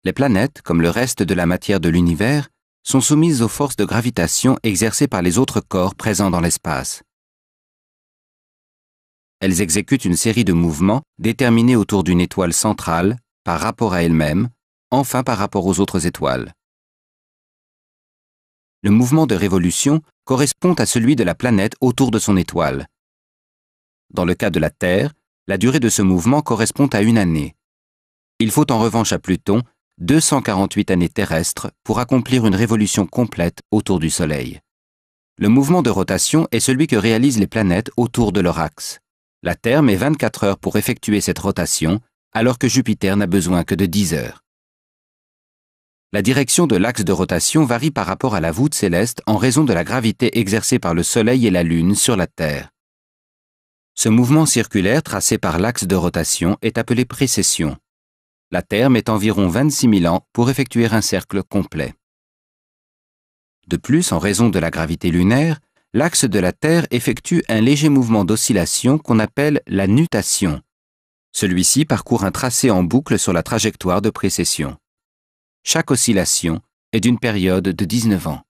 Les planètes, comme le reste de la matière de l'univers, sont soumises aux forces de gravitation exercées par les autres corps présents dans l'espace. Elles exécutent une série de mouvements déterminés autour d'une étoile centrale, par rapport à elle-même, enfin par rapport aux autres étoiles. Le mouvement de révolution correspond à celui de la planète autour de son étoile. Dans le cas de la Terre, la durée de ce mouvement correspond à une année. Il faut en revanche à Pluton 248 années terrestres pour accomplir une révolution complète autour du Soleil. Le mouvement de rotation est celui que réalisent les planètes autour de leur axe. La Terre met 24 heures pour effectuer cette rotation, alors que Jupiter n'a besoin que de 10 heures. La direction de l'axe de rotation varie par rapport à la voûte céleste en raison de la gravité exercée par le Soleil et la Lune sur la Terre. Ce mouvement circulaire tracé par l'axe de rotation est appelé précession. La Terre met environ 26 000 ans pour effectuer un cercle complet. De plus, en raison de la gravité lunaire, l'axe de la Terre effectue un léger mouvement d'oscillation qu'on appelle la nutation. Celui-ci parcourt un tracé en boucle sur la trajectoire de précession. Chaque oscillation est d'une période de 19 ans.